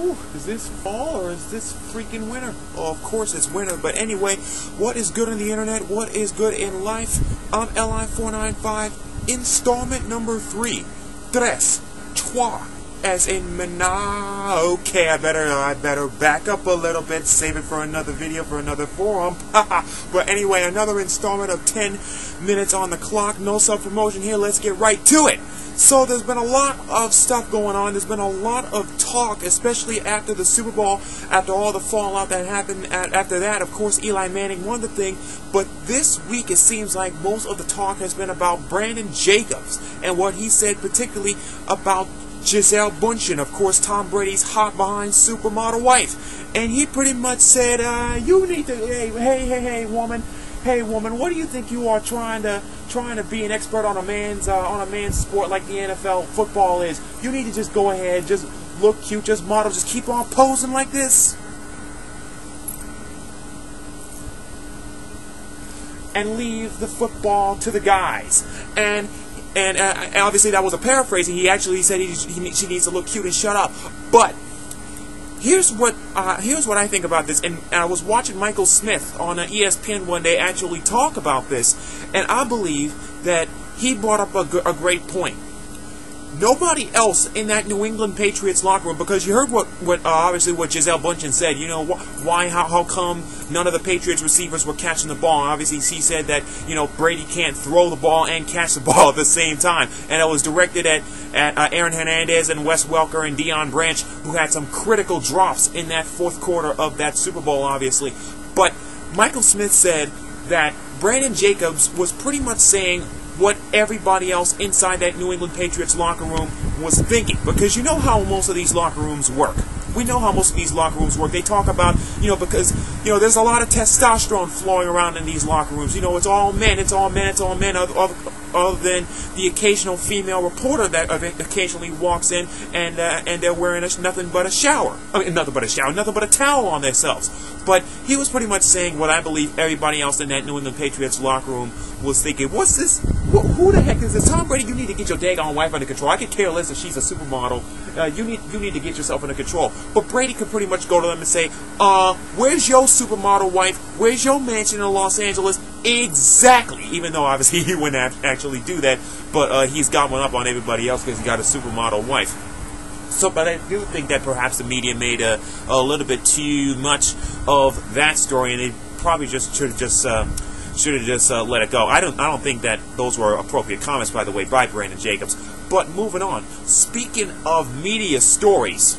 Whew, is this fall or is this freaking winter? Oh, of course it's winter. But anyway, what is good on the internet? What is good in life? I'm LI495, installment number 3. Tres, trois, as in mena. Okay, I better back up a little bit, save it for another video, for another forum. But anyway, another installment of 10 minutes on the clock. No self-promotion here. Let's get right to it. So there's been a lot of stuff going on. There's been a lot of talk, especially after the Super Bowl, after all the fallout that happened after that. Of course, Eli Manning won the thing. But this week, it seems like most of the talk has been about Brandon Jacobs and what he said, particularly about Gisele Bündchen, of course, Tom Brady's hot behind supermodel wife. And he pretty much said, you need to, hey, woman, what do you think you are trying to be an expert on a man's sport like the NFL football is? You need to just go ahead, just look cute, just model, just keep on posing like this, and leave the football to the guys. And obviously that was a paraphrasing. He actually said she needs to look cute and shut up. But here's what I think about this, and I was watching Michael Smith on ESPN one day actually talk about this, and I believe that he brought up a great point. Nobody else in that New England Patriots locker room, because you heard obviously what Gisele Bündchen said. You know, how come none of the Patriots receivers were catching the ball? And obviously, she said that, you know, Brady can't throw the ball and catch the ball at the same time, and it was directed at Aaron Hernandez and Wes Welker and Deion Branch, who had some critical drops in that fourth quarter of that Super Bowl, obviously. But Michael Smith said that Brandon Jacobs was pretty much saying what everybody else inside that New England Patriots locker room was thinking. Because you know how most of these locker rooms work. We know how most of these locker rooms work. They talk about, you know, because, you know, there's a lot of testosterone flowing around in these locker rooms. You know, it's all men, other than the occasional female reporter that occasionally walks in and they're wearing nothing but a towel on themselves. But he was pretty much saying what I believe everybody else in that New England Patriots locker room was thinking. What's this? Who the heck is this? Tom Brady, you need to get your daggone wife under control. I could care less if she's a supermodel. You need to get yourself under control. But Brady could pretty much go to them and say, where's your supermodel wife? Where's your mansion in Los Angeles? Exactly. Even though obviously he wouldn't actually do that, but he's got one up on everybody else because he got a supermodel wife. So, but I do think that perhaps the media made a little bit too much of that story, and they probably just should have just let it go. I don't think that those were appropriate comments, by the way, by Brandon Jacobs. But moving on, speaking of media stories,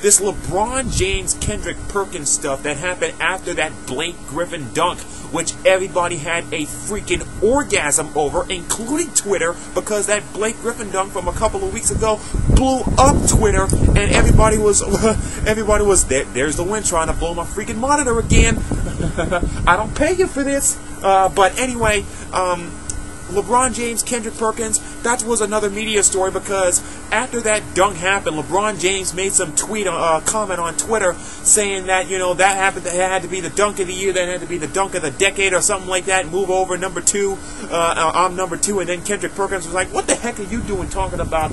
this LeBron James Kendrick Perkins stuff that happened after that Blake Griffin dunk, which everybody had a freaking orgasm over, including Twitter, because that Blake Griffin dunk from a couple of weeks ago blew up Twitter, and everybody was there's the wind trying to blow my freaking monitor again. I don't pay you for this. But anyway, LeBron James, Kendrick Perkins, that was another media story, because after that dunk happened, LeBron James made some comment on Twitter saying that, you know, that had to be the dunk of the year, that had to be the dunk of the decade or something like that, move over number 2, I'm number 2, and then Kendrick Perkins was like, what the heck are you doing talking about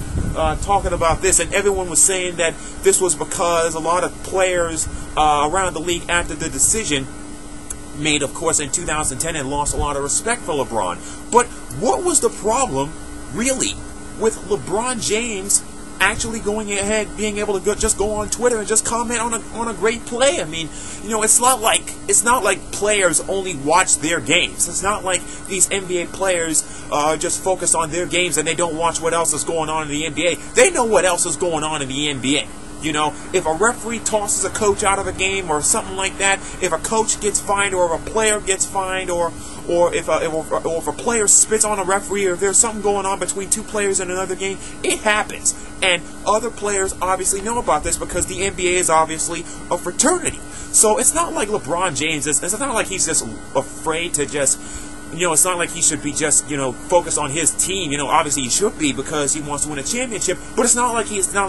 this? And everyone was saying that this was because a lot of players around the league after the decision made, of course, in 2010, and lost a lot of respect for LeBron. But what was the problem, really, with LeBron James actually going ahead, being able to just go on Twitter and just comment on a great play? I mean, you know, it's not like players only watch their games. It's not like these NBA players just focus on their games and they don't watch what else is going on in the NBA. They know what else is going on in the NBA. You know, if a referee tosses a coach out of a game or something like that, if a coach gets fined or if a player gets fined or if a player spits on a referee, or if there's something going on between two players in another game, it happens. And other players obviously know about this because the NBA is obviously a fraternity. So it's not like LeBron James it's not like he's just afraid to just, you know, it's not like he should be just, you know, focused on his team. You know, obviously he should be because he wants to win a championship, but it's not like he's not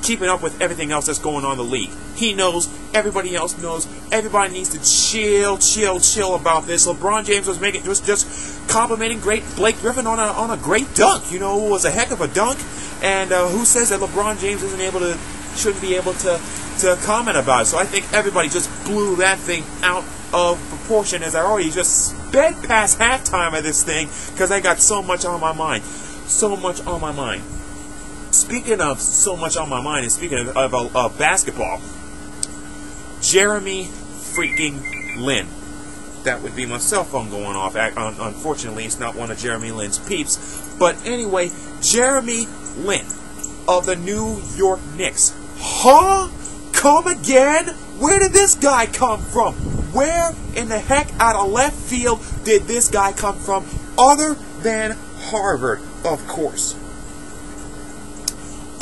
keeping up with everything else that's going on in the league. He knows, everybody else knows, everybody needs to chill about this. LeBron James was just complimenting Blake Griffin on a great dunk. You know, it was a heck of a dunk. And who says that LeBron James isn't able to shouldn't be able to comment about it. So I think everybody just blew that thing out of proportion, as I already just sped past halftime of this thing because I got so much on my mind. So much on my mind. Speaking of so much on my mind, and speaking of basketball, Jeremy freaking Lin. That would be my cell phone going off. Unfortunately, it's not one of Jeremy Lin's peeps. But anyway, Jeremy Lin of the New York Knicks. Huh? Come again? Where did this guy come from? Where in the heck out of left field did this guy come from? Other than Harvard, of course.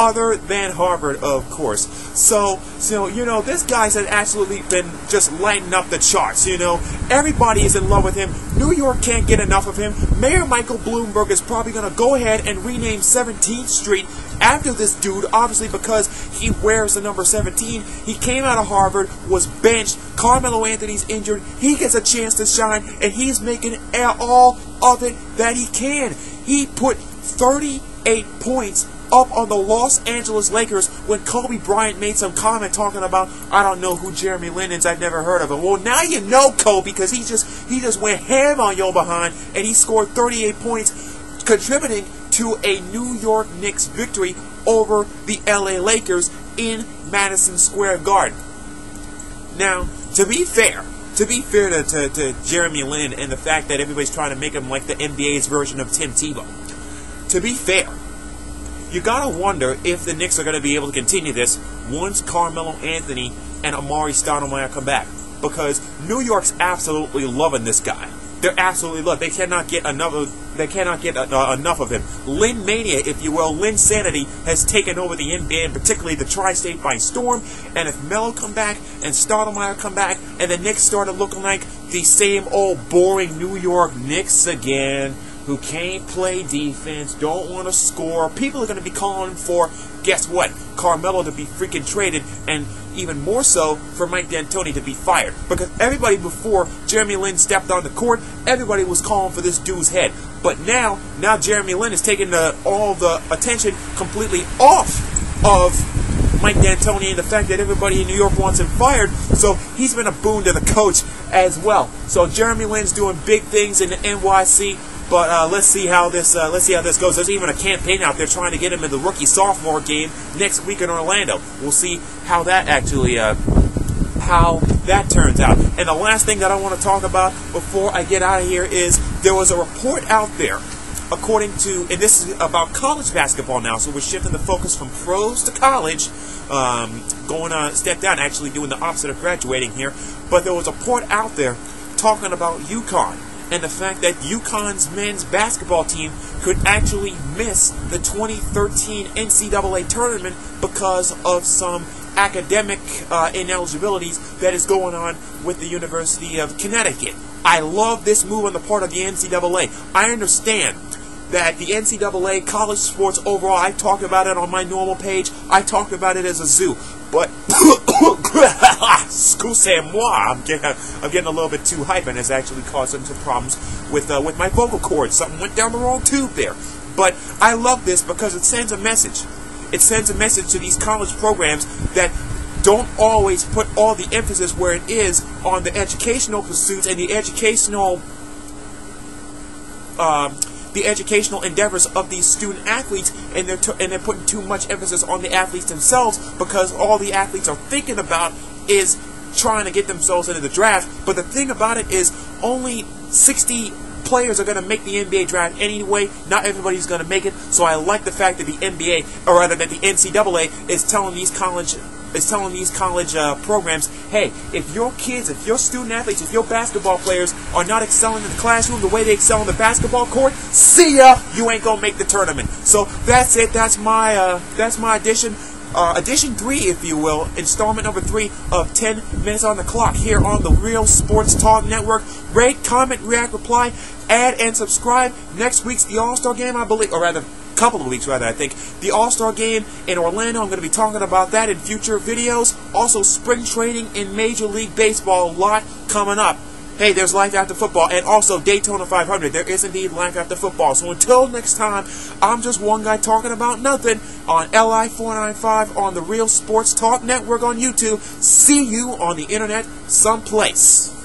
Other than Harvard, of course. So, you know, this guy's had absolutely been just lighting up the charts, you know. Everybody is in love with him. New York can't get enough of him. Mayor Michael Bloomberg is probably going to go ahead and rename 17th Street after this dude, obviously because he wears the number 17. He came out of Harvard, was benched. Carmelo Anthony's injured. He gets a chance to shine, and he's making all of it that he can. He put 38 points up on the Los Angeles Lakers when Kobe Bryant made some comment talking about, I don't know who Jeremy Lin is, I've never heard of him. Well, now you know, Kobe, because he just went ham on your behind, and he scored 38 points, contributing to a New York Knicks victory over the LA Lakers in Madison Square Garden. Now, to be fair to Jeremy Lin and the fact that everybody's trying to make him like the NBA's version of Tim Tebow, to be fair, you gotta wonder if the Knicks are gonna be able to continue this once Carmelo Anthony and Amari Stoudemire come back, because New York's absolutely loving this guy. They're absolutely loved. They cannot get enough of him. Lin mania, if you will, Lin sanity has taken over the NBA, and particularly the tri-state by storm. And if Melo come back and Stoudemire come back, and the Knicks started looking like the same old boring New York Knicks again, who can't play defense, don't want to score, people are going to be calling for, guess what, Carmelo to be freaking traded, and even more so for Mike D'Antoni to be fired. Because everybody before Jeremy Lin stepped on the court, everybody was calling for this dude's head. But now Jeremy Lin is taking all the attention completely off of Mike D'Antoni and the fact that everybody in New York wants him fired. So he's been a boon to the coach as well. So Jeremy Lin's doing big things in the NYC. But let's see how this goes. There's even a campaign out there trying to get him in the rookie-sophomore game next week in Orlando. We'll see how that actually how that turns out. And the last thing that I want to talk about before I get out of here is there was a report out there, according to, and this is about college basketball now, so we're shifting the focus from pros to college, going a step down, actually doing the opposite of graduating here. But there was a report out there talking about UConn, and the fact that UConn's men's basketball team could actually miss the 2013 NCAA tournament because of some academic ineligibilities that is going on with the University of Connecticut. I love this move on the part of the NCAA. I understand that the NCAA, college sports overall, I talked about it on my normal page. I talked about it as a zoo. But, excusez-moi, I'm getting a little bit too hype, and it's actually causing some problems with my vocal cords. Something went down the wrong tube there. But I love this because it sends a message. It sends a message to these college programs that don't always put all the emphasis where it is on the educational pursuits and the educational endeavors of these student athletes, and they're putting too much emphasis on the athletes themselves, because all the athletes are thinking about is trying to get themselves into the draft. But the thing about it is only 60 players are going to make the NBA draft anyway. Not everybody's going to make it. So I like the fact that the NBA, or rather that the NCAA, is telling these college programs, hey, if your kids, if your student athletes, if your basketball players are not excelling in the classroom the way they excel on the basketball court, see ya, you ain't gonna make the tournament. So that's it. That's my edition 3, if you will, installment number 3 of 10 Minutes on the Clock here on the Real Sports Talk Network. Rate, comment, react, reply, add, and subscribe. Next week's the All-Star Game, I believe, or rather, couple of weeks rather, I think. The All-Star Game in Orlando, I'm going to be talking about that in future videos. Also, spring training in Major League Baseball, a lot coming up. hey, there's life after football, and also Daytona 500. There is indeed life after football. So until next time, I'm just one guy talking about nothing on LI495 on the Real Sports Talk Network on YouTube. See you on the internet someplace.